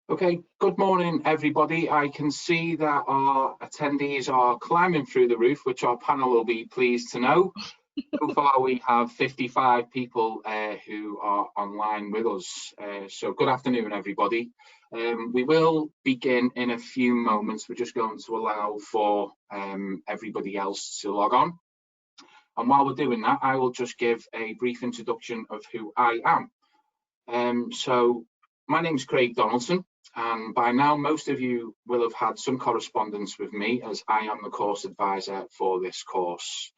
Okay, good morning everybody. I can see that our attendees are climbing through the roof, which our panel will be pleased to know. So far we have 55 people who are online with us. So good afternoon everybody. We will begin in a few moments. We're just going to allow for everybody else to log on. And while we're doing that, I will just give a brief introduction of who I am. So my name is Craig Donaldson, and by now most of you will have had some correspondence with me, as I am the course advisor for this course.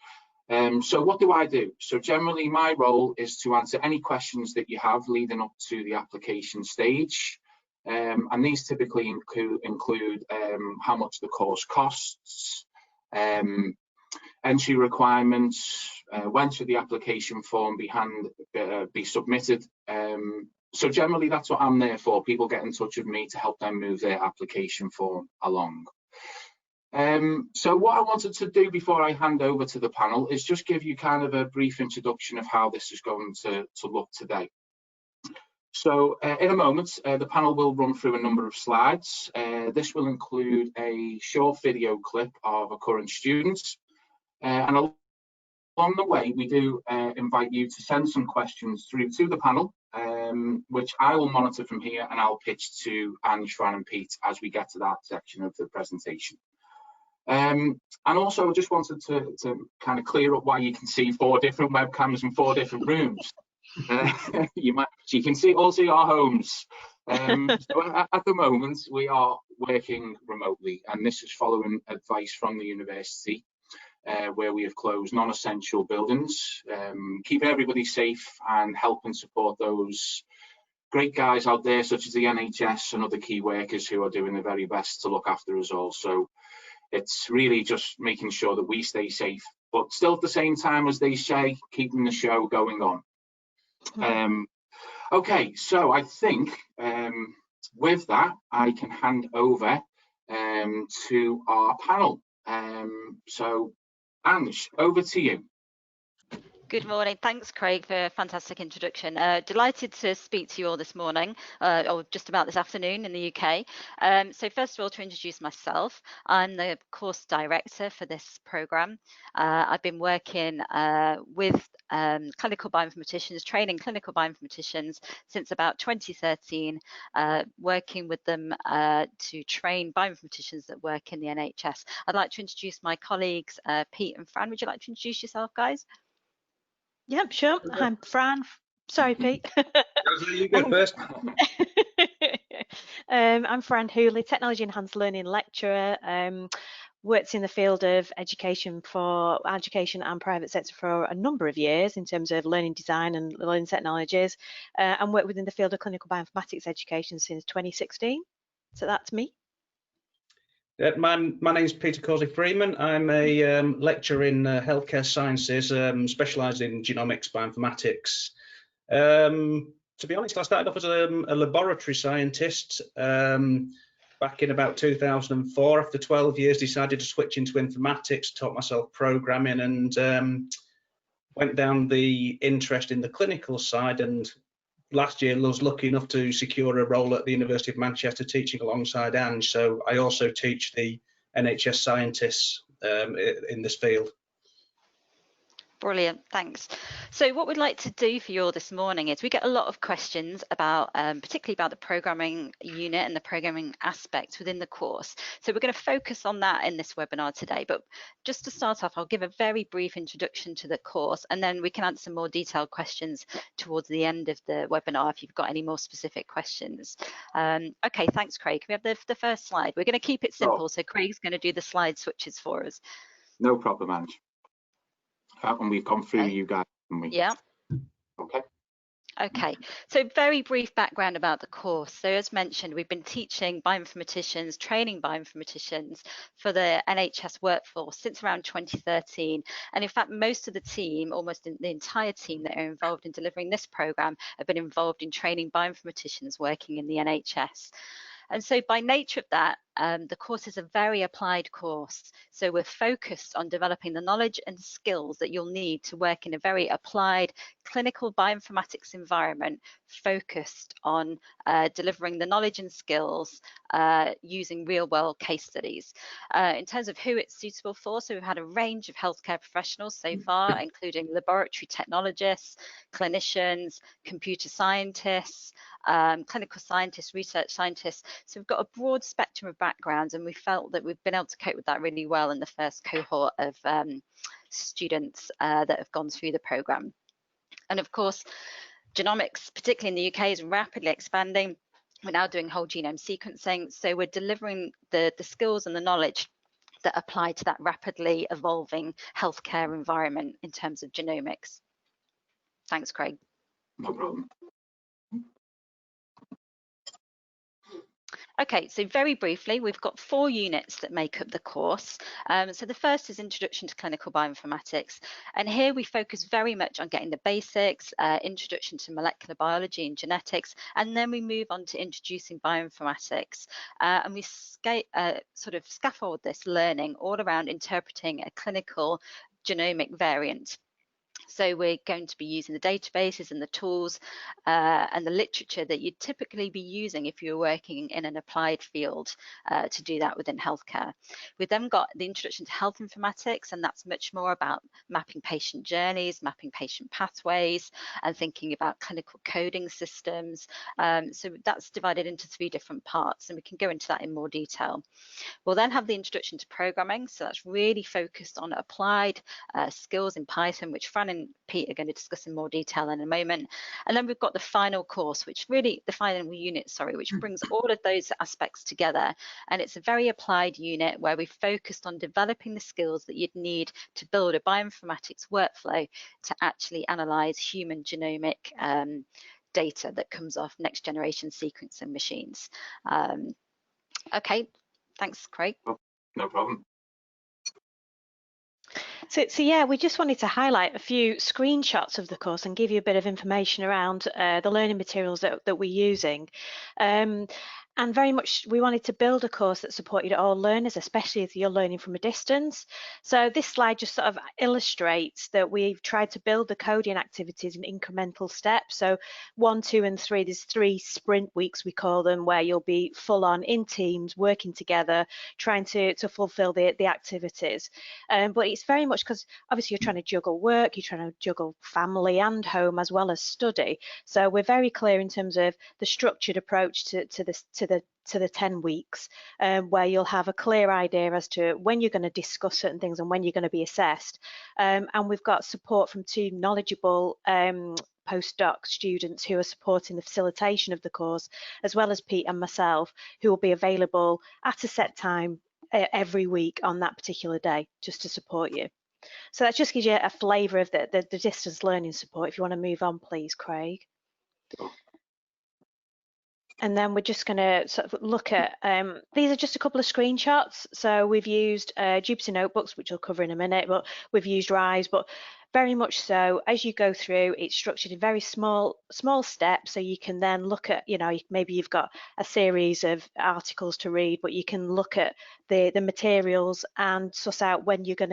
So what do I do? So generally my role is to answer any questions that you have leading up to the application stage. And these typically include how much the course costs, entry requirements, when should the application form be submitted. So generally that's what I'm there for. People get in touch with me to help them move their application form along. So what I wanted to do before I hand over to the panel is just give you kind of a brief introduction of how this is going to look today. So in a moment, the panel will run through a number of slides. This will include a short video clip of a current student. And along the way, we do invite you to send some questions through to the panel, which I will monitor from here, and I'll pitch to Anne, Fran and Pete as we get to that section of the presentation. And also I just wanted to kind of clear up why you can see 4 different webcams in 4 different rooms. So you can all see our homes. So at the moment we are working remotely, and this is following advice from the university, where we have closed non-essential buildings, keeping everybody safe and helping support those great guys out there such as the NHS and other key workers who are doing their very best to look after us all. So it's really just making sure that we stay safe, but still at the same time, as they say, keeping the show going on. Okay, so I think with that, I can hand over to our panel. So Ange, over to you. Good morning. Thanks, Craig, for a fantastic introduction. Delighted to speak to you all this morning, or just about this afternoon in the UK. So first of all, to introduce myself, I'm the course director for this programme. I've been working with clinical bioinformaticians, training clinical bioinformaticians since about 2013, working with them to train bioinformaticians that work in the NHS. I'd like to introduce my colleagues, Pete and Fran. Would you like to introduce yourself, guys? Yep, sure. I'm Fran. Sorry, Pete. You go first. I'm Fran Hooley, Technology Enhanced Learning Lecturer. Worked in the field of education and private sector for a number of years in terms of learning design and learning technologies, and worked within the field of clinical bioinformatics education since 2016. So that's me. My name's Peter Causey-Freeman. I'm a lecturer in healthcare sciences, specialised in genomics, bioinformatics. To be honest, I started off as a laboratory scientist back in about 2004. After 12 years, decided to switch into informatics, taught myself programming, and went down the interest in the clinical side. And last year I was lucky enough to secure a role at the University of Manchester teaching alongside Ange, so I also teach the NHS scientists in this field. Brilliant, thanks. So what we'd like to do for you all this morning is we get a lot of questions about, particularly about the programming unit and the programming aspects within the course. So we're going to focus on that in this webinar today. But just to start off, I'll give a very brief introduction to the course, and then we can answer more detailed questions towards the end of the webinar if you've got any more specific questions. Okay, thanks, Craig. We have the first slide. We're going to keep it simple, so Craig's going to do the slide switches for us. No problem, Ange. And we've gone through you guys, haven't we? Yeah. Okay. Okay, so very brief background about the course. So as mentioned, we've been teaching bioinformaticians, training bioinformaticians for the NHS workforce since around 2013. And in fact, most of the team, almost the entire team that are involved in delivering this programme have been involved in training bioinformaticians working in the NHS. And so by nature of that, The course is a very applied course, so we're focused on developing the knowledge and skills that you'll need to work in a very applied clinical bioinformatics environment, focused on delivering the knowledge and skills using real-world case studies. In terms of who it's suitable for, so we've had a range of healthcare professionals so far, including laboratory technologists, clinicians, computer scientists, clinical scientists, research scientists. So we've got a broad spectrum of backgrounds, and we felt that we've been able to cope with that really well in the first cohort of students that have gone through the programme. And of course, genomics, particularly in the UK, is rapidly expanding. We're now doing whole genome sequencing, so we're delivering the skills and the knowledge that apply to that rapidly evolving healthcare environment in terms of genomics. Thanks, Craig. No problem. Okay, so very briefly, we've got 4 units that make up the course. So the first is Introduction to Clinical Bioinformatics. And here we focus very much on getting the basics, introduction to molecular biology and genetics, and then we move on to introducing bioinformatics. And we sort of scaffold this learning all around interpreting a clinical genomic variant. So we're going to be using the databases and the tools and the literature that you'd typically be using if you were working in an applied field to do that within healthcare. We've then got the Introduction to Health Informatics, and that's much more about mapping patient journeys, mapping patient pathways, and thinking about clinical coding systems. So that's divided into 3 different parts, and we can go into that in more detail. We'll then have the Introduction to Programming, so that's really focused on applied skills in Python, which Fran and Pete are going to discuss in more detail in a moment. And then we've got the final course, which really, the final unit, sorry, which brings all of those aspects together. And it's a very applied unit where we focused on developing the skills that you'd need to build a bioinformatics workflow to actually analyze human genomic data that comes off next generation sequencing machines. Okay, thanks, Craig. Oh, no problem. So yeah, we just wanted to highlight a few screenshots of the course and give you a bit of information around the learning materials that we're using. And very much we wanted to build a course that supported all learners, especially if you're learning from a distance. So this slide just sort of illustrates that we've tried to build the coding activities in incremental steps. So 1, 2, and 3, there's 3 sprint weeks, we call them, where you'll be full on in teams, working together, trying to fulfill the activities. But it's very much because obviously you're trying to juggle work, you're trying to juggle family and home as well as study. So we're very clear in terms of the structured approach to the 10 weeks, where you'll have a clear idea as to when you're going to discuss certain things and when you're going to be assessed. And we've got support from 2 knowledgeable postdoc students who are supporting the facilitation of the course, as well as Pete and myself, who will be available at a set time every week on that particular day, just to support you. So that just gives you a flavour of the distance learning support. If you want to move on, please, Craig. And then we're just going to sort of look at, these are just a couple of screenshots. So we've used Jupyter Notebooks, which I'll cover in a minute, but we've used Rise, but very much so as you go through, it's structured in very small steps. So you can then look at, you know, maybe you've got a series of articles to read, but you can look at the materials and suss out when you can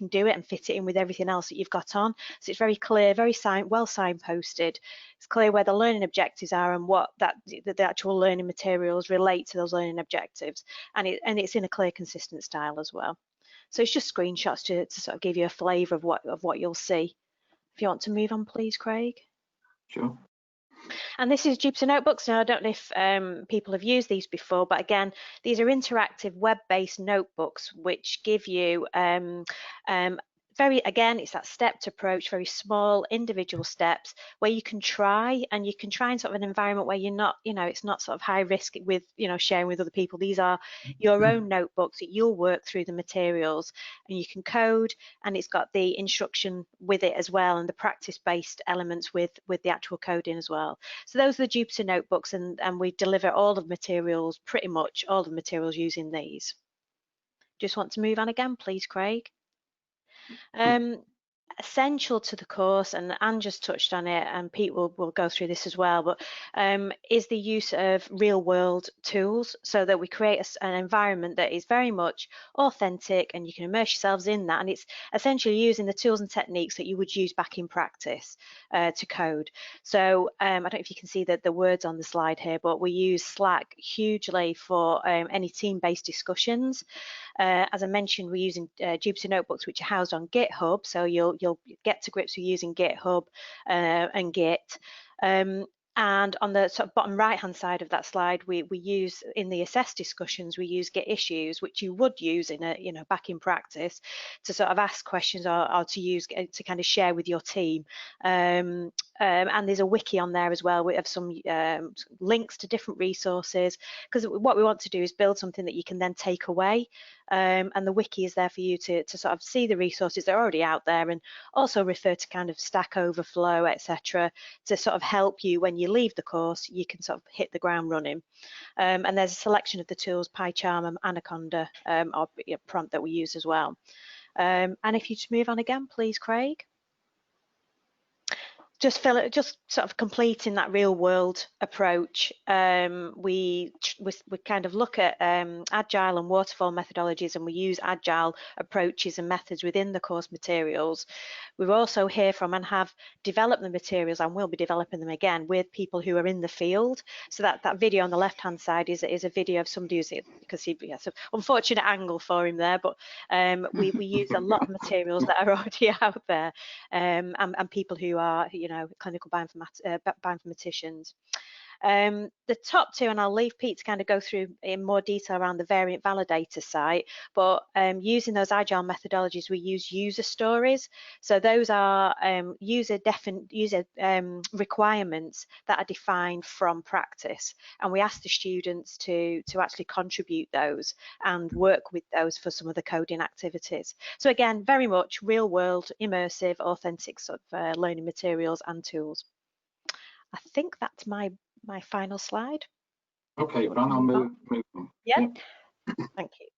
do it and fit it in with everything else that you've got on. So it's very clear, very well signposted. It's clear where the learning objectives are and what the actual learning materials relate to those learning objectives, and it's in a clear, consistent style as well. So it's just screenshots to sort of give you a flavour of what you'll see. If you want to move on, please, Craig. Sure. And this is Jupyter Notebooks. Now, I don't know if people have used these before, but again, these are interactive web-based notebooks which give you again, it's that stepped approach, very small individual steps where you can try in sort of an environment where you're not, you know, it's not sort of high risk with, you know, sharing with other people. These are your own notebooks that you'll work through the materials and you can code, and it's got the instruction with it as well and the practice-based elements with the actual coding as well. So those are the Jupyter Notebooks, and we deliver all the materials, pretty much all the materials using these. Just want to move on again, please, Craig. essential to the course, and Anne just touched on it, and Pete will go through this as well, but is the use of real world tools, so that we create an environment that is very much authentic and you can immerse yourselves in that, and it's essentially using the tools and techniques that you would use back in practice to code. So I don't know if you can see the words on the slide here, but we use Slack hugely for any team-based discussions. As I mentioned, we're using Jupyter notebooks, which are housed on GitHub, so you'll get to grips with using GitHub and Git. And on the sort of bottom right-hand side of that slide, we use, in the assess discussions, we use Git issues, which you would use in a back in practice, to sort of ask questions or to use to kind of share with your team. And there's a wiki on there as well. We have some links to different resources, because what we want to do is build something that you can then take away. And the wiki is there for you to sort of see the resources that are already out there, and also refer to kind of Stack Overflow, etc., to sort of help you when you leave the course, you can sort of hit the ground running. And there's a selection of the tools, PyCharm and Anaconda, or prompt that we use as well. And if you just move on again, please, Craig. Just sort of completing that real world approach. We kind of look at agile and waterfall methodologies, and we use agile approaches and methods within the course materials. We also hear from and have developed the materials, and will be developing them again with people who are in the field. So that video on the left hand side is a video of somebody who's, because he has an unfortunate angle for him there, but we use a lot of materials that are already out there, and people who are, clinical bioinformaticians. The top two, and I'll leave Pete to kind of go through in more detail around the variant validator site, but using those agile methodologies, we use user stories. So those are user requirements that are defined from practice, and we ask the students to actually contribute those and work with those for some of the coding activities. So again, very much real world, immersive, authentic sort of learning materials and tools. I think that's my final slide. Okay, Fran, I'll move on. Yeah. Thank you.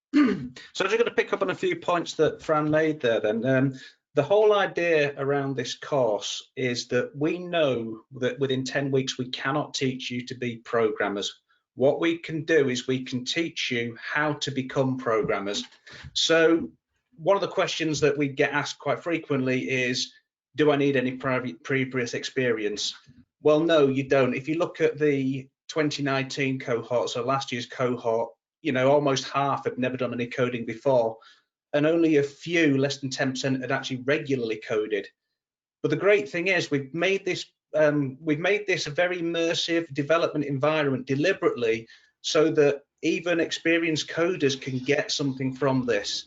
So I'm just going to pick up on a few points that Fran made there then. The whole idea around this course is that we know that within 10 weeks we cannot teach you to be programmers. What we can do is we can teach you how to become programmers. So one of the questions that we get asked quite frequently is, do I need any previous experience? Well, no, you don't. If you look at the 2019 cohort, so last year's cohort, almost half had never done any coding before, and only a few, less than 10%, had actually regularly coded. But the great thing is we've made this a very immersive development environment deliberately, so that even experienced coders can get something from this.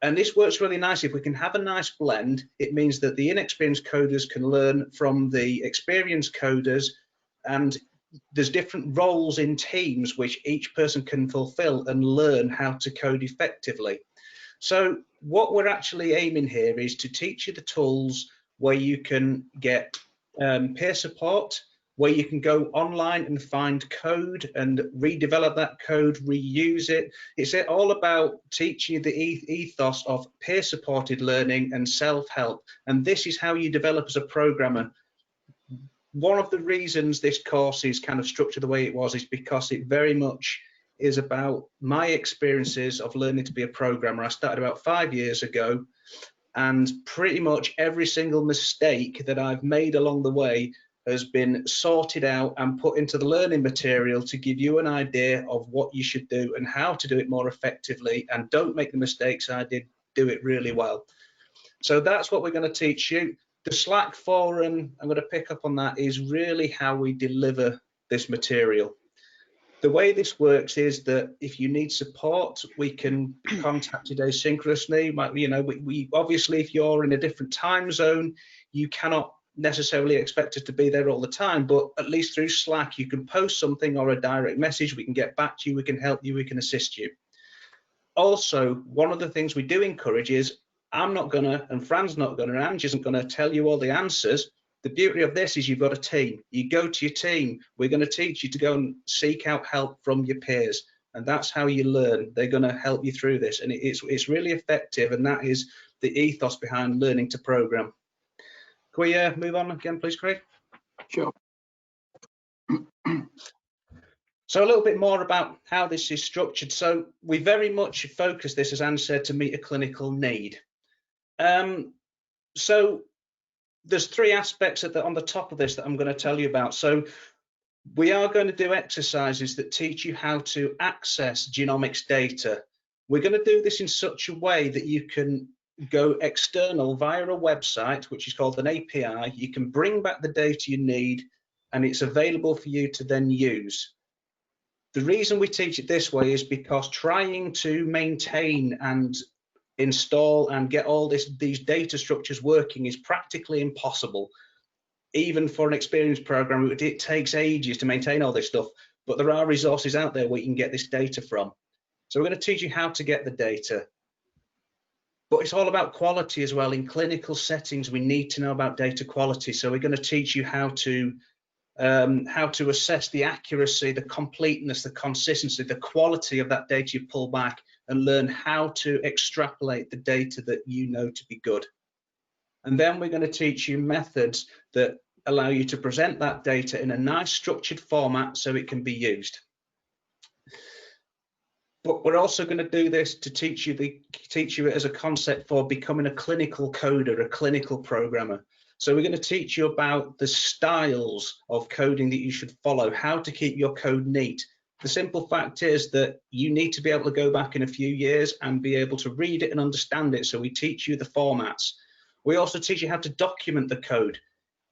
And this works really nicely. If we can have a nice blend, it means that the inexperienced coders can learn from the experienced coders, and there's different roles in teams which each person can fulfill and learn how to code effectively. So what we're actually aiming here is to teach you the tools where you can get peer support, where you can go online and find code and redevelop that code, reuse it. It's all about teaching you the ethos of peer-supported learning and self-help. And this is how you develop as a programmer. One of the reasons this course is kind of structured the way it was is because it very much is about my experiences of learning to be a programmer. I started about 5 years ago, and pretty much every single mistake that I've made along the way has been sorted out and put into the learning material to give you an idea of what you should do and how to do it more effectively, and don't make the mistakes I did, do it really well. So that's what we're going to teach you. The Slack forum, I'm going to pick up on that, is really how we deliver this material. The way this works is that if you need support, we can be contacted asynchronously. We obviously, if you're in a different time zone, you cannot necessarily expect us to be there all the time, but at least through Slack, you can post something or a direct message. We can get back to you, we can help you, we can assist you. Also, one of the things we do encourage is, I'm not gonna, and Fran's not gonna, and Ange isn't gonna tell you all the answers. The beauty of this is you've got a team. You go to your team. We're going to teach you to go and seek out help from your peers, and that's how you learn. They're going to help you through this, and it's really effective, and that is the ethos behind learning to program. Can we move on again, please, Craig? Sure. So a little bit more about how this is structured. So we very much focus this, as Anne said, to meet a clinical need. So there's three aspects on the top of this that I'm going to tell you about. So we are going to do exercises that teach you how to access genomics data. We're going to do this in such a way that you can go external via a website, which is called an API. You can bring back the data you need, and it's available for you to then use. The reason we teach it this way is because trying to maintain and install and get all these data structures working is practically impossible. Even for an experienced programmer, it takes ages to maintain all this stuff, but there are resources out there where you can get this data from. So we're going to teach you how to get the data. But it's all about quality as well. In clinical settings, we need to know about data quality. So we're going to teach you how to assess the accuracy, the completeness, the consistency, the quality of that data you pull back, and learn how to extrapolate the data that you know to be good. And then we're going to teach you methods that allow you to present that data in a nice structured format so it can be used. But we're also going to do this to teach you it as a concept for becoming a clinical coder, a clinical programmer. So we're going to teach you about the styles of coding that you should follow, how to keep your code neat. The simple fact is that you need to be able to go back in a few years and be able to read it and understand it. So we teach you the formats. We also teach you how to document the code.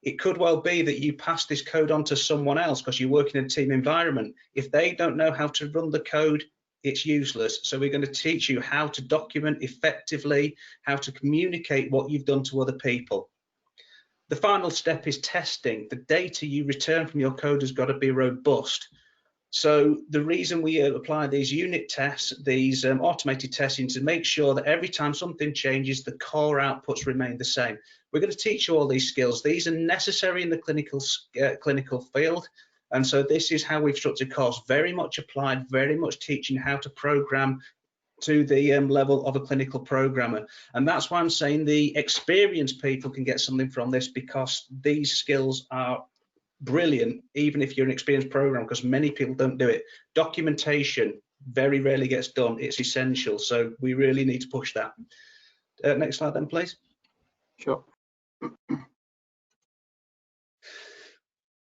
It could well be that you pass this code on to someone else because you work in a team environment. If they don't know how to run the code, it's useless. So we're going to teach you how to document effectively, how to communicate what you've done to other people. The final step is testing. The data you return from your code has got to be robust. So the reason we apply these unit tests, these automated testing, to make sure that every time something changes, the core outputs remain the same. We're going to teach you all these skills. These are necessary in the clinical field. And so this is how we've structured the course, very much applied, very much teaching how to program to the level of a clinical programmer. And that's why I'm saying the experienced people can get something from this, because these skills are brilliant, even if you're an experienced programmer, because many people don't do it. Documentation very rarely gets done. It's essential. So we really need to push that. Next slide then, please. Sure.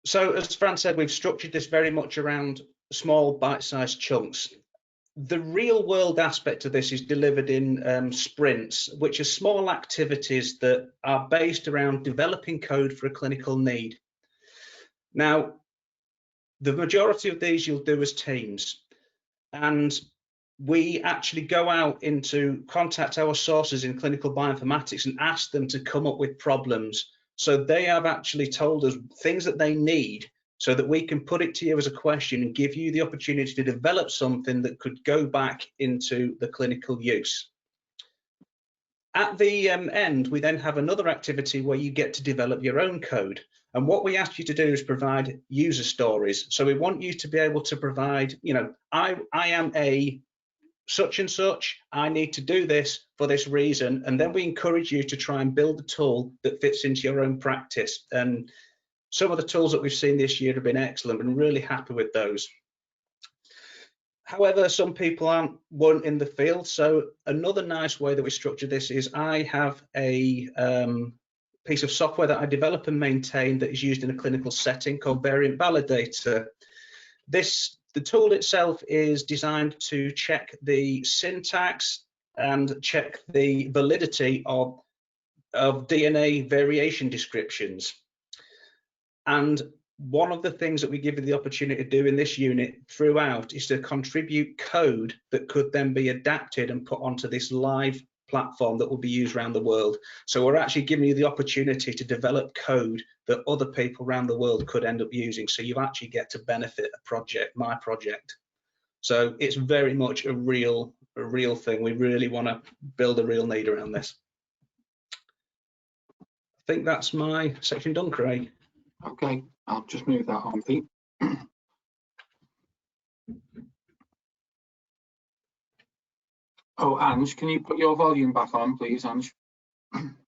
So as Fran said, we've structured this very much around small bite-sized chunks. The real world aspect of this is delivered in sprints, which are small activities that are based around developing code for a clinical need. Now, the majority of these you'll do as teams, and we actually go out into contact our sources in clinical bioinformatics and ask them to come up with problems. So they have actually told us things that they need, so that we can put it to you as a question and give you the opportunity to develop something that could go back into the clinical use. At the end, we then have another activity where you get to develop your own code. And what we ask you to do is provide user stories. So we want you to be able to provide, you know, I am a such and such, I need to do this for this reason. And then we encourage you to try and build a tool that fits into your own practice. And some of the tools that we've seen this year have been excellent, and really happy with those. However, some people weren't in the field. So another nice way that we structure this is I have a piece of software that I develop and maintain that is used in a clinical setting called Variant Validator. The tool itself is designed to check the syntax and check the validity of DNA variation descriptions. And one of the things that we give you the opportunity to do in this unit throughout is to contribute code that could then be adapted and put onto this live platform that will be used around the world. So we're actually giving you the opportunity to develop code that other people around the world could end up using. So you actually get to benefit a project, my project. So it's very much a real thing. We really want to build a real need around this. I think that's my section done, Craig. Okay, I'll just move that on, Pete. Oh, Ange, can you put your volume back on, please, Ange?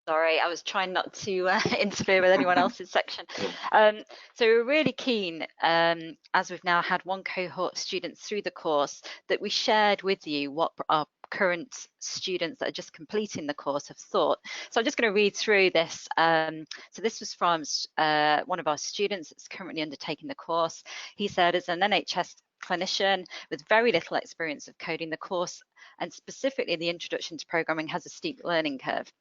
Sorry, I was trying not to interfere with anyone else's section. So we're really keen, as we've now had one cohort of students through the course, that we shared with you what our current students that are just completing the course have thought. So I'm just going to read through this. So this was from one of our students that's currently undertaking the course. He said, as an NHS clinician with very little experience of coding, the course and specifically the introduction to programming has a steep learning curve.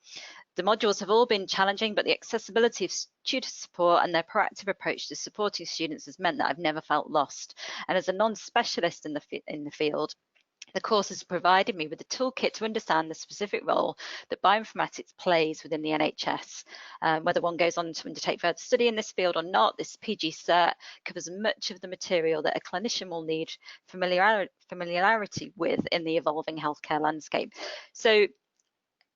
The modules have all been challenging, but the accessibility of tutor support and their proactive approach to supporting students has meant that I've never felt lost. And as a non-specialist in the field, the course has provided me with a toolkit to understand the specific role that bioinformatics plays within the NHS. Whether one goes on to undertake further study in this field or not, this PGCert covers much of the material that a clinician will need familiarity with in the evolving healthcare landscape. So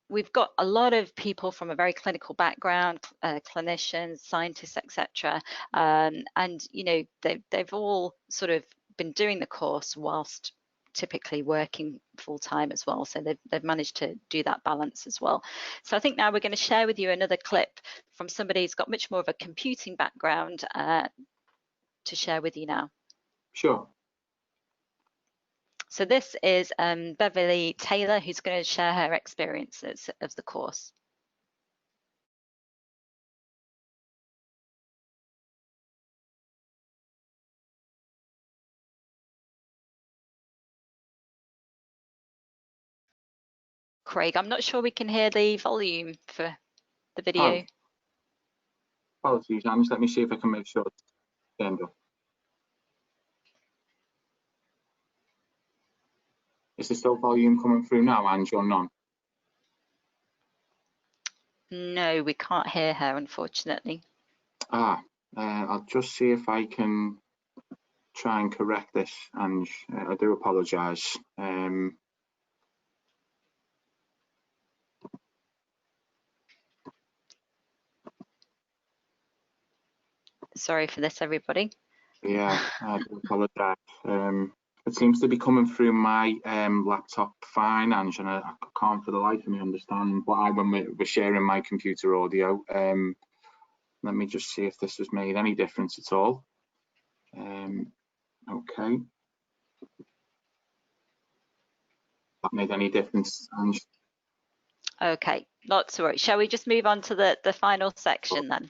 we've got a lot of people from a very clinical background, clinicians, scientists, etc. And you know, they've all sort of been doing the course whilst typically working full time as well. So they've managed to do that balance as well. So I think now we're going to share with you another clip from somebody who's got much more of a computing background to share with you now. Sure. So this is Beverly Taylor, who's going to share her experiences of the course. Craig, I'm not sure we can hear the volume for the video. Oh, apologies, Ange. Let me see if I can make sure it's turned up. Is there still volume coming through now, Ange, or none? No, we can't hear her, unfortunately. I'll just see if I can try and correct this, Ange. I do apologise. Sorry for this, everybody. Yeah, I do apologise. It seems to be coming through my laptop fine, Ange, and I can't for the life of me understand why when we're sharing my computer audio. Let me just see if this has made any difference at all. Okay. That made any difference, Ange? Okay, not to worry. Shall we just move on to the final section then?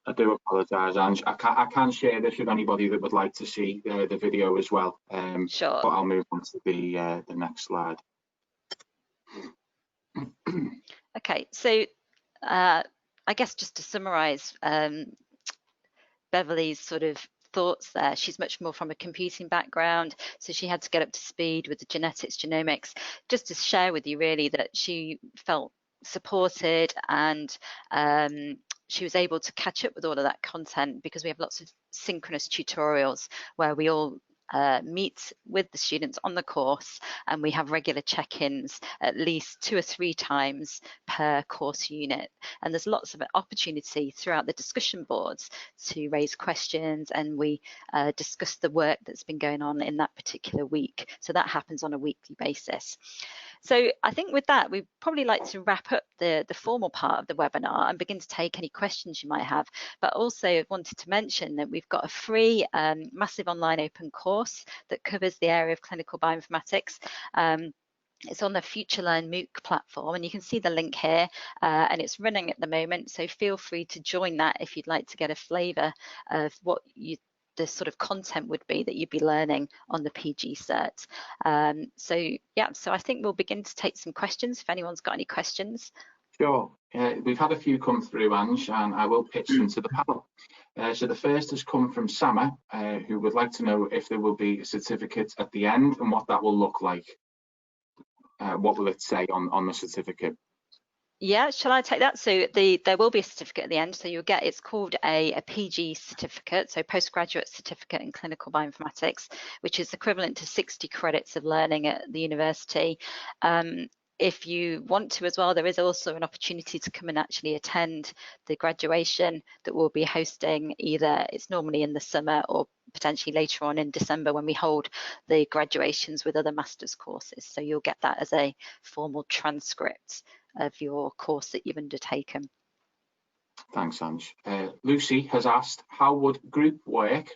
I do apologise, Ange. I can share this with anybody that would like to see the video as well. Sure. But I'll move on to the next slide. Okay, so I guess just to summarise Beverly's sort of thoughts there, she's much more from a computing background, so she had to get up to speed with the genetics, genomics, just to share with you really that she felt supported and she was able to catch up with all of that content because we have lots of synchronous tutorials where we all meet with the students on the course, and we have regular check-ins at least 2 or 3 times per course unit. And there's lots of opportunity throughout the discussion boards to raise questions, and we discuss the work that's been going on in that particular week. So that happens on a weekly basis. So I think with that, we'd probably like to wrap up the formal part of the webinar and begin to take any questions you might have. But also wanted to mention that we've got a free massive online open course that covers the area of clinical bioinformatics. It's on the FutureLearn MOOC platform, and you can see the link here, and it's running at the moment. So feel free to join that if you'd like to get a flavour of what the sort of content would be that you'd be learning on the PGCert. So yeah, so I think we'll begin to take some questions if anyone's got any questions. Sure. We've had a few come through, Ange, and I will pitch them to the panel. So the first has come from Sama, who would like to know if there will be a certificate at the end and what that will look like. What will it say on the certificate? Yeah, shall I take that? So there will be a certificate at the end. So you'll get, it's called a PG certificate, so postgraduate certificate in clinical bioinformatics, which is equivalent to 60 credits of learning at the university. If you want to as well, there is also an opportunity to come and actually attend the graduation that we'll be hosting. Either it's normally in the summer or potentially later on in December when we hold the graduations with other master's courses. So you'll get that as a formal transcript of your course that you've undertaken. Thanks, Ange. Lucy has asked, how would group work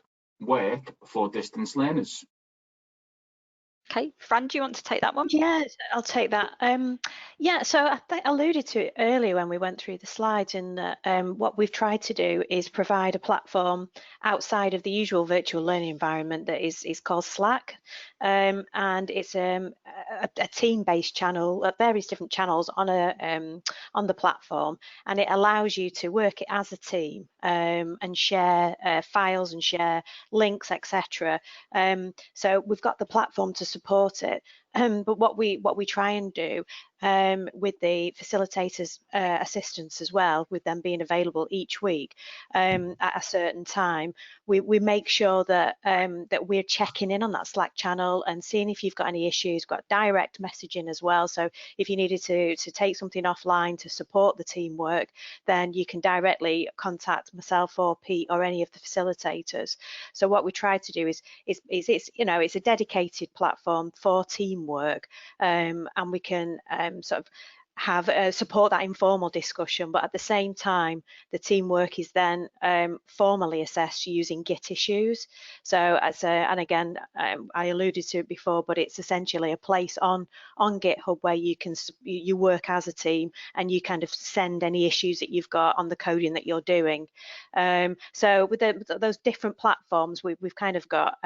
for distance learners? Okay, Fran, do you want to take that one? Yes, I'll take that. Yeah, so I alluded to it earlier when we went through the slides, in that what we've tried to do is provide a platform outside of the usual virtual learning environment that is called Slack, and it's a team-based channel, various different channels on the platform, and it allows you to work it as a team and share files and share links, etc. So we've got the platform to support it, but what we try and do with the facilitators' assistance as well, with them being available each week at a certain time, we make sure that that we're checking in on that Slack channel and seeing if you've got any issues. Got direct messaging as well, so if you needed to take something offline to support the teamwork, then you can directly contact myself or Pete or any of the facilitators. So what we try to do is it's, you know, it's a dedicated platform for teamwork, and we can sort of have support that informal discussion, but at the same time the teamwork is then formally assessed using Git issues. So as and again, I alluded to it before, but it's essentially a place on GitHub where you work as a team and you kind of send any issues that you've got on the coding that you're doing. So with those different platforms, we've kind of got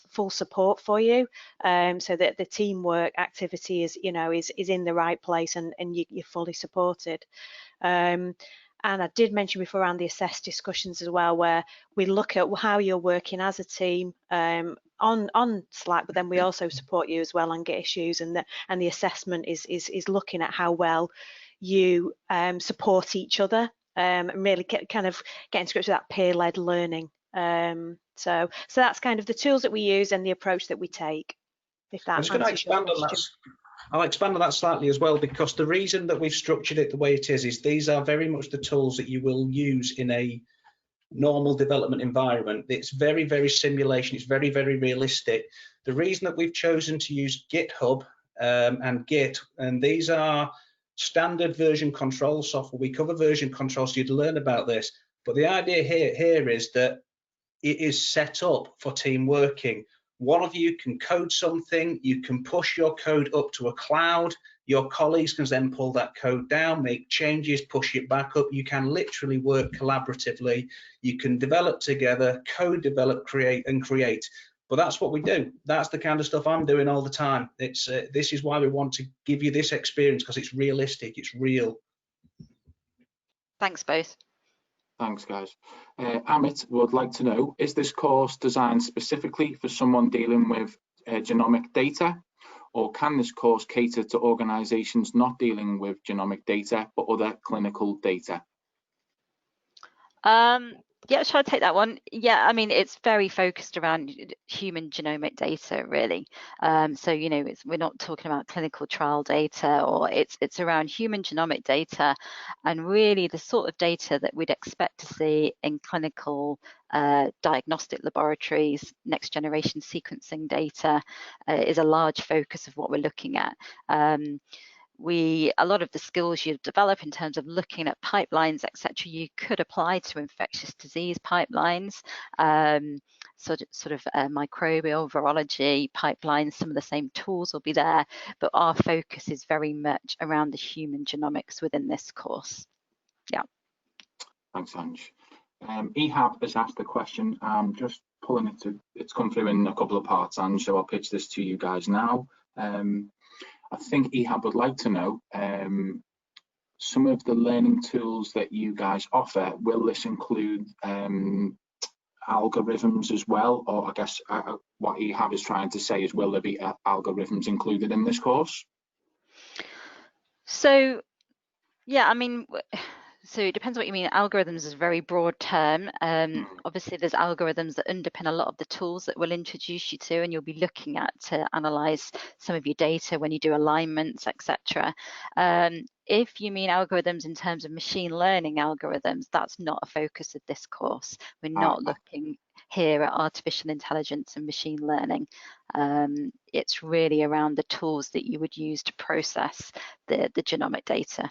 full support for you, so that the teamwork activity is, you know, is in the right place, and you're fully supported. And I did mention before around the assess discussions as well, where we look at how you're working as a team on Slack, but then we also support you as well on Git issues, and the assessment is looking at how well you support each other, and really kind of getting to grips with that peer-led learning. So that's kind of the tools that we use and the approach that we take. If that answers your question. I'll expand on that slightly as well, because the reason that we've structured it the way it is these are very much the tools that you will use in a normal development environment. It's very, very simulation. It's very, very realistic. The reason that we've chosen to use GitHub and Git, and these are standard version control software. We cover version control, so you'd learn about this. But the idea here is that it is set up for team working. One of you can code something, you can push your code up to a cloud, your colleagues can then pull that code down, make changes, push it back up. You can literally work collaboratively. You can develop together, co-develop, create. But that's what we do. That's the kind of stuff I'm doing all the time. It's this is why we want to give you this experience, because it's realistic, it's real. Thanks both. Thanks, guys. Amit would like to know, is this course designed specifically for someone dealing with genomic data, or can this course cater to organisations not dealing with genomic data but other clinical data? Yeah, shall I take that one? Yeah, I mean, it's very focused around human genomic data, really. So, you know, we're not talking about clinical trial data, or it's around human genomic data, and really the sort of data that we'd expect to see in clinical diagnostic laboratories. Next generation sequencing data is a large focus of what we're looking at. A lot of the skills you develop in terms of looking at pipelines, etc., you could apply to infectious disease pipelines, sort of microbial, virology pipelines. Some of the same tools will be there, but our focus is very much around the human genomics within this course. Yeah. Thanks, Ange. Ehab has asked a question. Just pulling it to, it's come through in a couple of parts, Ange, so I'll pitch this to you guys now. I think Ehab would like to know some of the learning tools that you guys offer. Will this include algorithms as well? Or I guess what Ehab is trying to say is, will there be algorithms included in this course? So, yeah, I mean, so it depends what you mean. Algorithms is a very broad term. Obviously, there's algorithms that underpin a lot of the tools that we'll introduce you to, and you'll be looking at to analyze some of your data when you do alignments, etc. If you mean algorithms in terms of machine learning algorithms, that's not a focus of this course. We're not looking here at Artificial Intelligence and Machine Learning. It's really around the tools that you would use to process the genomic data.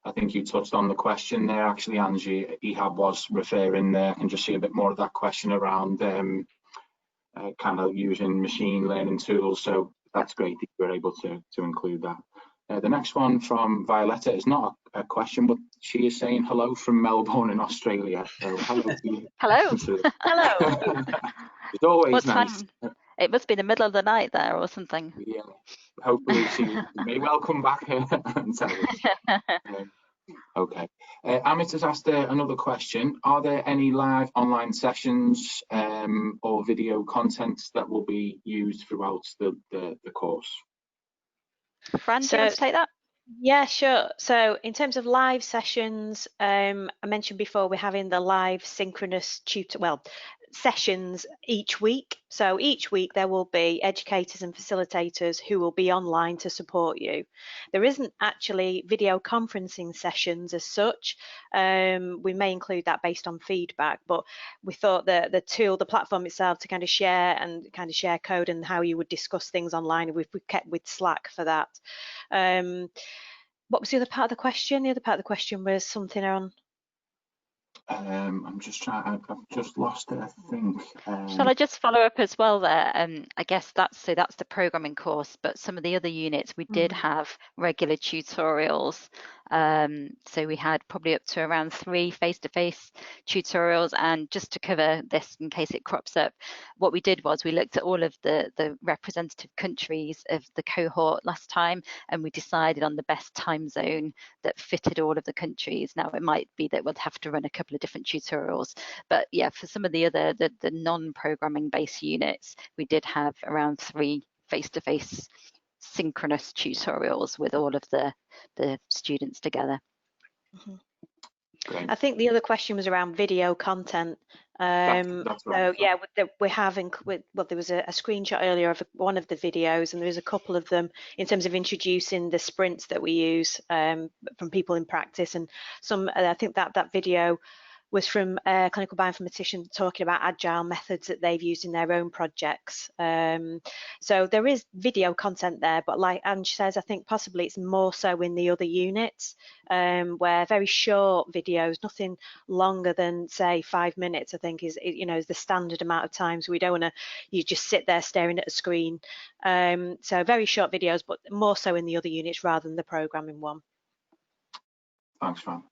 I think you touched on the question there, actually, Angie. Ehab was referring there. I can just see a bit more of that question around kind of using machine learning tools. So that's great that you were able to include that. The next one from Violetta is not a question, but she is saying hello from Melbourne in Australia. So hello to you. Hello. Hello. It's always What nice. time? It must be the middle of the night there or something. Yeah. Hopefully she may well come back and tell us. Okay. Amit has asked another question. Are there any live online sessions or video content that will be used throughout the course? Fran, do you want to take that? Yeah, sure. So in terms of live sessions, I mentioned before we're having the live synchronous sessions each week. So each week there will be educators and facilitators who will be online to support you. There isn't actually video conferencing sessions as such. We may include that based on feedback, but we thought that the platform itself to kind of share code and how you would discuss things online, we've kept with Slack for that. What was the other part of the question? The other part of the question was something on. I'm just trying. I've just lost it, I think. Shall I just follow up as well there? I guess that's the programming course, but some of the other units we did have regular tutorials. So we had probably up to around 3 face-to-face tutorials, and just to cover this in case it crops up, what we did was we looked at all of the representative countries of the cohort last time, and we decided on the best time zone that fitted all of the countries. Now it might be that we'll have to run a couple of different tutorials, but yeah, for some of the other the non-programming based units, we did have around 3 face-to-face synchronous tutorials with all of the students together. I think the other question was around video content. That's right. So yeah, we have there was a screenshot earlier of one of the videos, and there's a couple of them in terms of introducing the sprints that we use from people in practice, and some I think that video was from a clinical bioinformatician talking about agile methods that they've used in their own projects. So there is video content there, but like Ange says, I think possibly it's more so in the other units, where very short videos, nothing longer than say 5 minutes, I think is the standard amount of time. So we don't want you just sit there staring at a screen. So very short videos, but more so in the other units rather than the programming one. Thanks, Fran.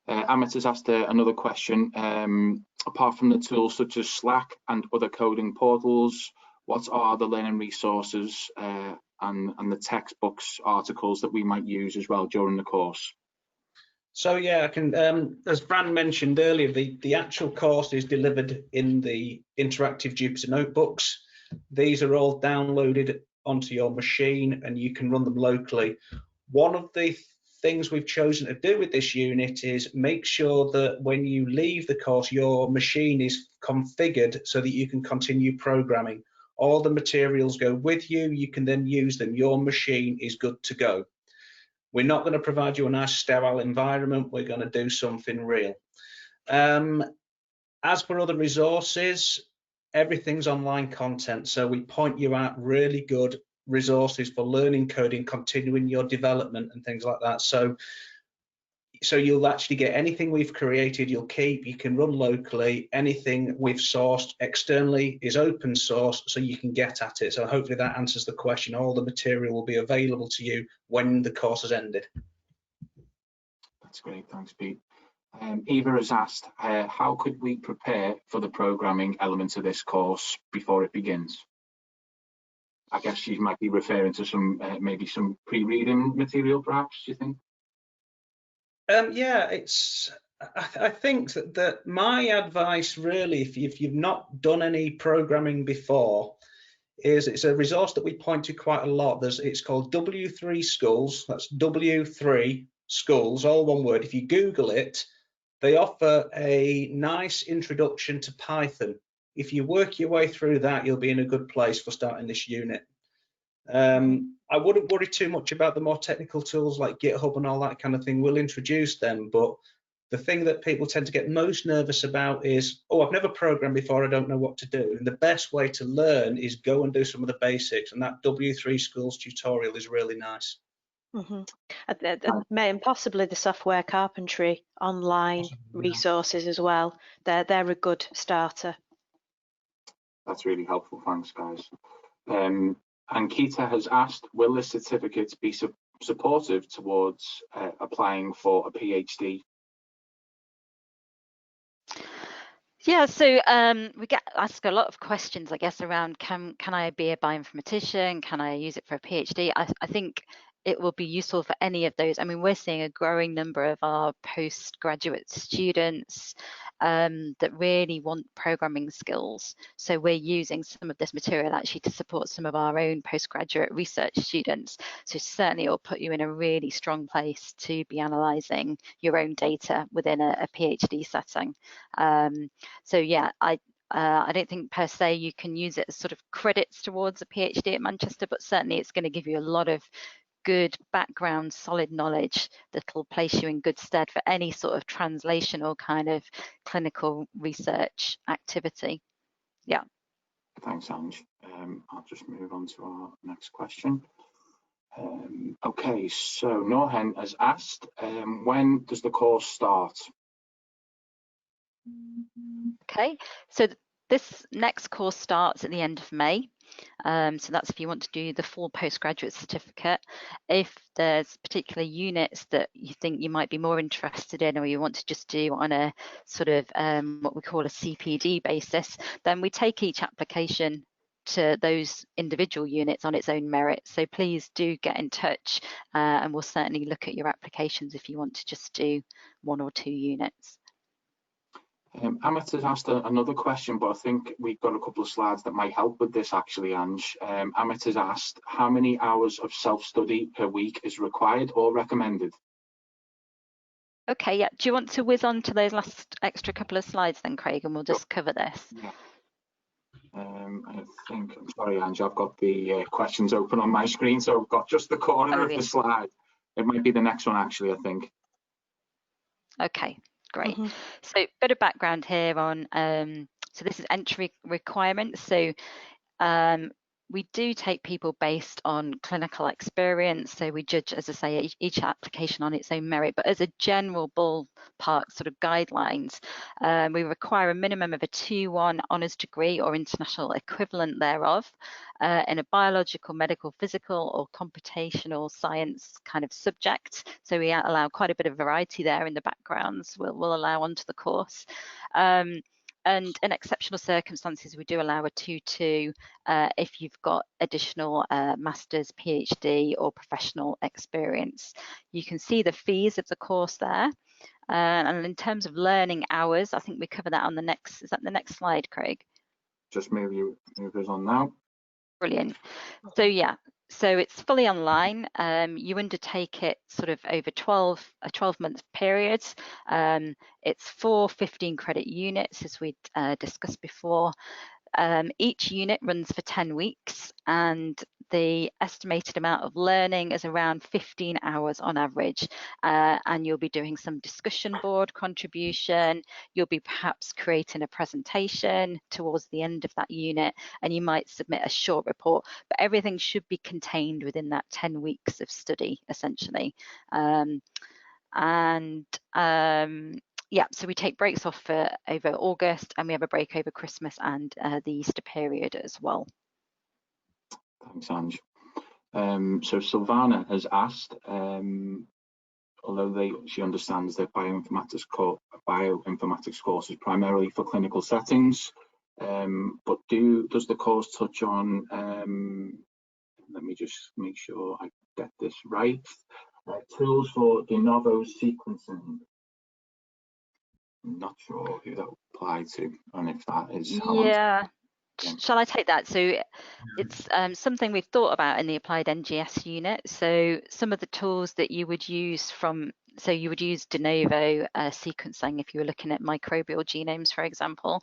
Amit has asked another question. Apart from the tools such as Slack and other coding portals, what are the learning resources and the textbooks, articles that we might use as well during the course? So yeah, I can, as Fran mentioned earlier, the actual course is delivered in the interactive Jupyter notebooks. These are all downloaded onto your machine and you can run them locally. One of the things we've chosen to do with this unit is make sure that when you leave the course, your machine is configured so that you can continue programming. All the materials go with you, you can then use them. Your machine is good to go. We're not going to provide you a nice sterile environment, we're going to do something real. As for other resources, everything's online content, so we point you at really good resources for learning coding, continuing your development and things like that. So you'll actually get anything we've created, you'll keep, you can run locally. Anything we've sourced externally is open source, so you can get at it. So hopefully that answers the question. All the material will be available to you when the course has ended. That's great, thanks, Pete. Eva has asked, how could we prepare for the programming elements of this course before it begins? I guess she might be referring to some maybe some pre-reading material, perhaps, do you think? Yeah, I think that my advice really, if you've not done any programming before, is it's a resource that we point to quite a lot. It's called W3 Schools. That's W3 Schools, all one word. If you Google it, they offer a nice introduction to Python. If you work your way through that, you'll be in a good place for starting this unit. I wouldn't worry too much about the more technical tools like GitHub and all that kind of thing. We'll introduce them, but the thing that people tend to get most nervous about is, oh, I've never programmed before, I don't know what to do. And the best way to learn is go and do some of the basics, and that W3 Schools tutorial is really nice. And possibly the software carpentry online resources as well. They're a good starter. That's really helpful, thanks guys. Ankita has asked, will the certificates be supportive towards applying for a PhD? Yeah, so we get asked a lot of questions, I guess, around can I be a bioinformatician? Can I use it for a PhD? I think it will be useful for any of those. I mean, we're seeing a growing number of our postgraduate students that really want programming skills. So we're using some of this material actually to support some of our own postgraduate research students. So certainly it will put you in a really strong place to be analysing your own data within a PhD setting. So yeah, I don't think per se you can use it as sort of credits towards a PhD at Manchester, but certainly it's going to give you a lot of good background, solid knowledge that'll place you in good stead for any sort of translational kind of clinical research activity. Yeah. Thanks, Ange. I'll just move on to our next question. Okay, so Norhen has asked, when does the course start? Okay, so this next course starts at the end of May. So that's if you want to do the full postgraduate certificate. If there's particular units that you think you might be more interested in, or you want to just do on a sort of what we call a CPD basis, then we take each application to those individual units on its own merit. So please do get in touch and we'll certainly look at your applications if you want to just do 1 or 2 units. Amit has asked another question, but I think we've got a couple of slides that might help with this actually, Ange. Amit has asked, how many hours of self-study per week is required or recommended? Okay, yeah. Do you want to whiz on to those last extra couple of slides then, Craig, and we'll just cover this? Yeah. I think, I'm sorry, Ange, I've got the questions open on my screen, so I've got just the corner of the slide. It might be the next one, actually, I think. Okay, great. So a bit of background here on, so this is entry requirements. So we do take people based on clinical experience. So we judge, as I say, each application on its own merit, but as a general ballpark sort of guidelines, we require a minimum of a 2:1 honours degree or international equivalent thereof in a biological, medical, physical or computational science kind of subject. So we allow quite a bit of variety there in the backgrounds we'll allow onto the course. And in exceptional circumstances, we do allow a 2:2 if you've got additional master's, PhD or professional experience. You can see the fees of the course there. And in terms of learning hours, I think we cover that on the next, is that the next slide, Craig? Just move us on now. Brilliant. So yeah, so it's fully online. You undertake it sort of over a 12-month period. It's 4 15 credit units, as we discussed before. Each unit runs for 10 weeks and the estimated amount of learning is around 15 hours on average, and you'll be doing some discussion board contribution. You'll be perhaps creating a presentation towards the end of that unit, and you might submit a short report, but everything should be contained within that 10 weeks of study essentially. Yeah, so we take breaks off for over August and we have a break over Christmas and the Easter period as well. Thanks, Ange. So Silvana has asked, although she understands that bioinformatics course is primarily for clinical settings, but does the course touch on, let me just make sure I get this right, tools for de novo sequencing? I'm not sure who that would apply to and if that is how Shall I take that? So it's something we've thought about in the applied NGS unit. So some of the tools that you would use so you would use de novo sequencing if you were looking at microbial genomes, for example.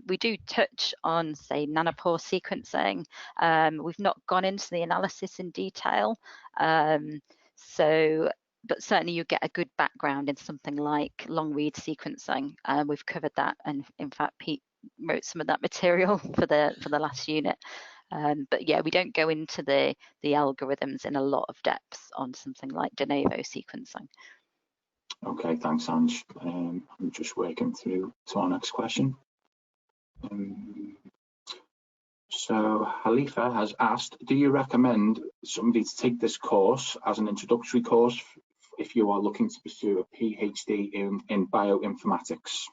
We do touch on, say, nanopore sequencing. We've not gone into the analysis in detail. So but certainly you get a good background in something like long read sequencing. We've covered that, and in fact Pete wrote some of that material for the last unit. But yeah, we don't go into the algorithms in a lot of depth on something like de novo sequencing. Okay, thanks, Ange. I'm just working through to our next question. So Halifa has asked, do you recommend somebody to take this course as an introductory course if you are looking to pursue a PhD in bioinformatics?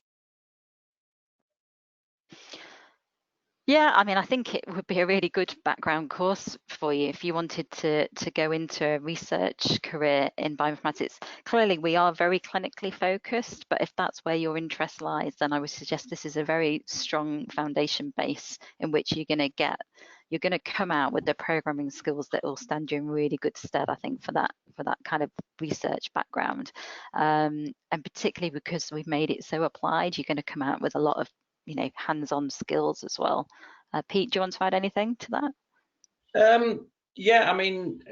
Yeah, I mean, I think it would be a really good background course for you if you wanted to go into a research career in bioinformatics. Clearly, we are very clinically focused, but if that's where your interest lies, then I would suggest this is a very strong foundation base in which you're going to come out with the programming skills that will stand you in really good stead, I think, for that kind of research background. And particularly because we've made it so applied, you're going to come out with a lot of hands-on skills as well. Pete, do you want to add anything to that? Yeah, I mean,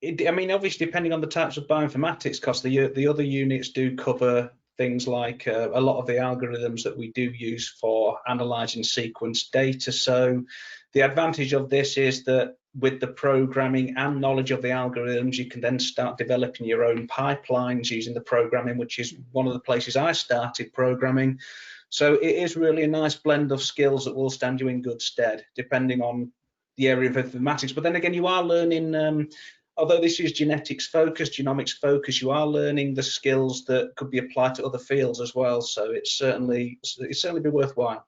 obviously depending on the types of bioinformatics, because the other units do cover things like a lot of the algorithms that we do use for analysing sequence data. So the advantage of this is that with the programming and knowledge of the algorithms, you can then start developing your own pipelines using the programming, which is one of the places I started programming. So it is really a nice blend of skills that will stand you in good stead, depending on the area of informatics. But then again, you are learning, although this is genetics focused, genomics focused, you are learning the skills that could be applied to other fields as well. So it's certainly be worthwhile.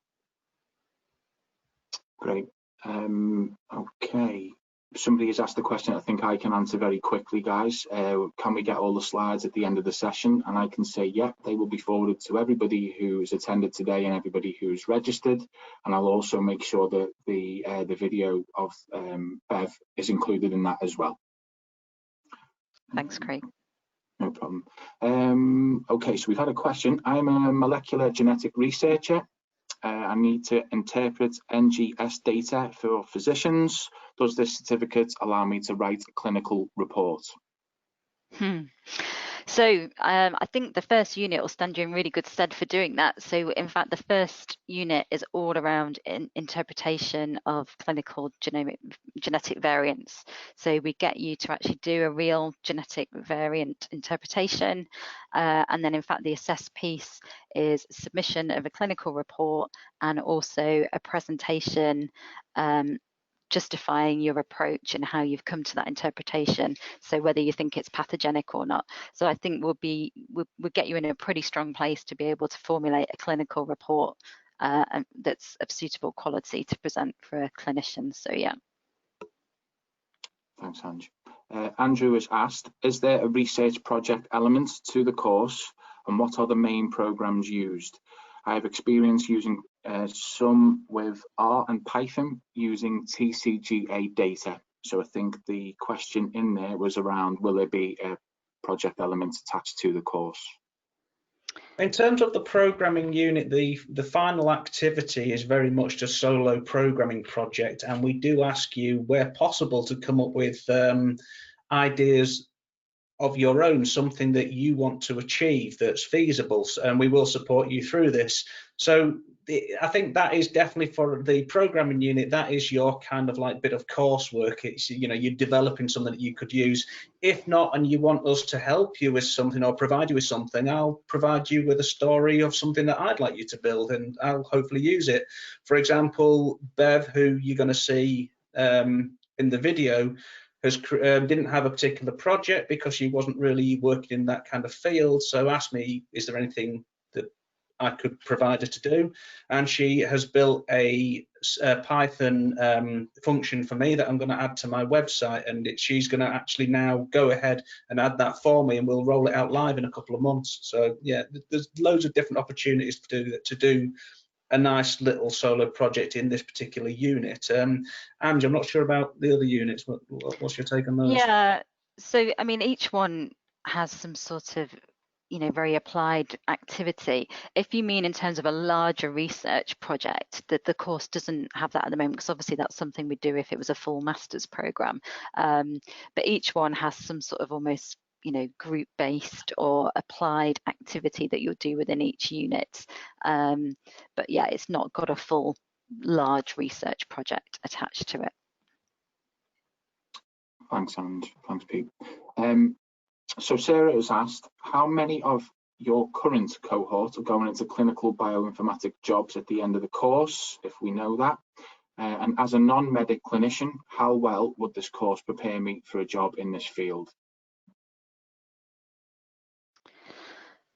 Great. Okay. Somebody has asked the question I think I can answer very quickly, guys. Can we get all the slides at the end of the session? And I can say, yeah, they will be forwarded to everybody who's attended today and everybody who's registered. And I'll also make sure that the video of Bev is included in that as well. Thanks, Craig. No problem. Okay, so we've had a question. I'm a molecular genetic researcher. I need to interpret NGS data for physicians. Does this certificate allow me to write a clinical report? So I think the first unit will stand you in really good stead for doing that. So in fact, the first unit is all around interpretation of clinical genetic variants. So we get you to actually do a real genetic variant interpretation. And then in fact, the assess piece is submission of a clinical report and also a presentation justifying your approach and how you've come to that interpretation, so whether you think it's pathogenic or not. So I think we'll get you in a pretty strong place to be able to formulate a clinical report that's of suitable quality to present for a clinician. So yeah. Thanks, Ange. Andrew has asked, is there a research project element to the course, and what are the main programs used? I have experience using some with R and Python using TCGA data. So I think the question in there was around, will there be a project element attached to the course? In terms of the programming unit, the final activity is very much a solo programming project, and we do ask you, where possible, to come up with ideas of your own, something that you want to achieve that's feasible, and we will support you through this. So I think that is definitely, for the programming unit, that is your kind of like bit of coursework. It's, you're developing something that you could use. If not, and you want us to help you with something or provide you with something, I'll provide you with a story of something that I'd like you to build, and I'll hopefully use it. For example, Bev, who you're going to see in the video, didn't have a particular project because she wasn't really working in that kind of field, so asked me, is there anything that I could provide her to do? And she has built a Python function for me that I'm going to add to my website, and she's going to actually now go ahead and add that for me, and we'll roll it out live in a couple of months. So yeah, there's loads of different opportunities to do a nice little solo project in this particular unit. Ange, I'm not sure about the other units. What's your take on those? Yeah, so I mean, each one has some sort of very applied activity. If you mean in terms of a larger research project, that the course doesn't have that at the moment, because obviously that's something we'd do if it was a full master's program. But each one has some sort of almost group-based or applied activity that you'll do within each unit. But yeah, it's not got a full large research project attached to it. Thanks, Ange. Thanks, Pete. So Sarah has asked, how many of your current cohort are going into clinical bioinformatics jobs at the end of the course, if we know that? And as a non-medic clinician, how well would this course prepare me for a job in this field?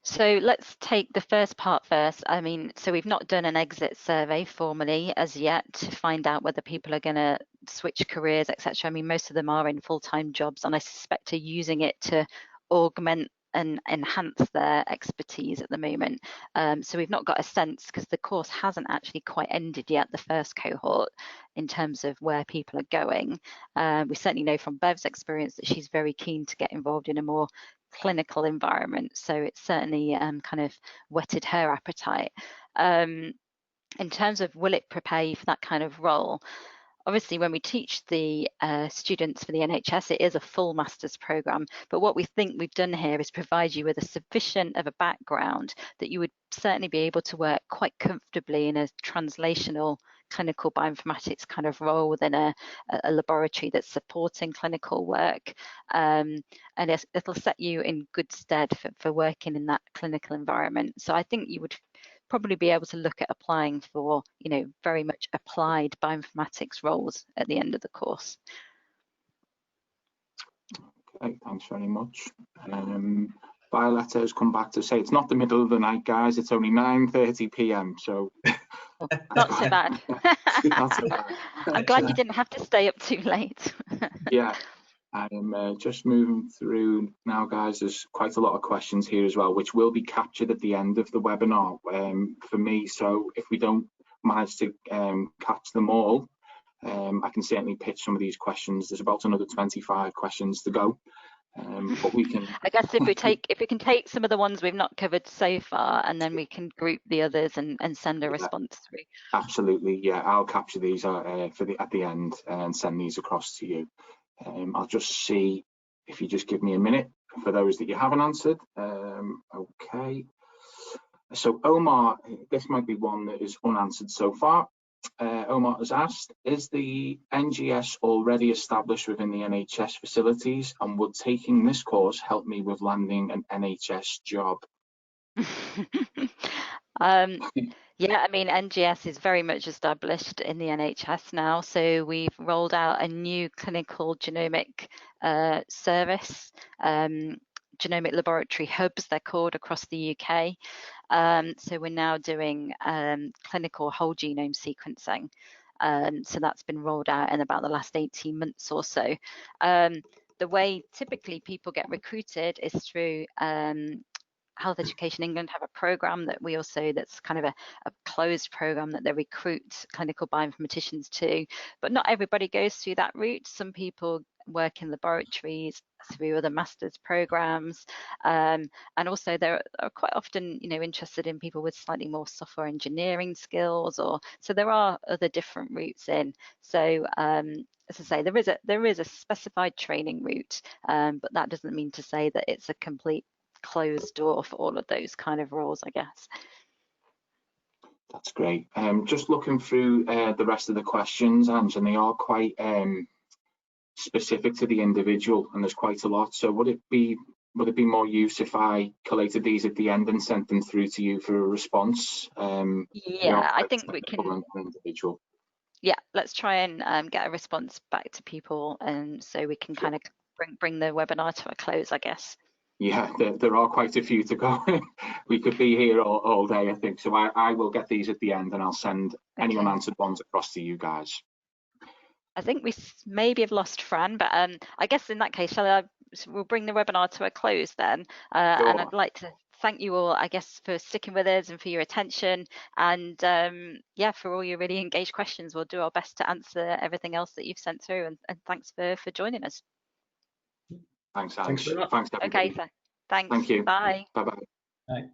So let's take the first part first. I mean, so we've not done an exit survey formally as yet to find out whether people are going to switch careers, etc. I mean, most of them are in full-time jobs, and I suspect are using it to augment and enhance their expertise at the moment. So we've not got a sense, because the course hasn't actually quite ended yet, the first cohort, in terms of where people are going. We certainly know from Bev's experience that she's very keen to get involved in a more clinical environment, so it's certainly kind of whetted her appetite. In terms of will it prepare you for that kind of role, obviously when we teach the students for the NHS, it is a full master's programme, but what we think we've done here is provide you with a sufficient of a background that you would certainly be able to work quite comfortably in a translational clinical bioinformatics kind of role within a laboratory that's supporting clinical work, and it'll set you in good stead for working in that clinical environment. So I think you would probably be able to look at applying for, very much applied bioinformatics roles at the end of the course. Okay, thanks very much. Violetta has come back to say it's not the middle of the night, guys. It's only 9:30 p.m. So not so bad. Not so bad. I'm glad you didn't have to stay up too late. Yeah, I'm just moving through now, guys. There's quite a lot of questions here as well, which will be captured at the end of the webinar for me. So if we don't manage to catch them all, I can certainly pitch some of these questions. There's about another 25 questions to go. But we can. I guess if we can take some of the ones we've not covered so far, and then we can group the others and send a response through. Absolutely, yeah. I'll capture these at the end and send these across to you. I'll just see if you just give me a minute for those that you haven't answered. Okay. So Omar, this might be one that is unanswered so far. Omar has asked, is the NGS already established within the NHS facilities, and would taking this course help me with landing an NHS job? Yeah, I mean, NGS is very much established in the NHS now. So we've rolled out a new clinical genomic service, genomic laboratory hubs, they're called, across the UK. So we're now doing clinical whole genome sequencing. So that's been rolled out in about the last 18 months or so. The way typically people get recruited is through Health Education England have a program that we also, that's kind of a closed program that they recruit clinical bioinformaticians to, but not everybody goes through that route. Some people work in laboratories through other master's programs, and also they're quite often interested in people with slightly more software engineering skills, or so there are other different routes in. So as I say, there is a specified training route, but that doesn't mean to say that it's a complete closed door for all of those kind of roles, I guess. That's great. Just looking through the rest of the questions, Ange, and they are quite specific to the individual, and there's quite a lot. So would it be more use if I collated these at the end and sent them through to you for a response? Yeah, I think we can. Individual. Yeah, let's try and get a response back to people, and so we can kind of bring the webinar to a close, I guess. Yeah, there are quite a few to go. We could be here all day, I think. So I will get these at the end, and I'll send any unanswered ones across to you guys. I think we maybe have lost Fran, but I guess in that case, we'll bring the webinar to a close then. Sure. And I'd like to thank you all, I guess, for sticking with us and for your attention, and yeah, for all your really engaged questions. We'll do our best to answer everything else that you've sent through, and thanks for joining us. Thanks, Ange. Thanks very much. Thanks, everybody. Okay, thanks. Thank you. Bye. Bye-bye. Bye.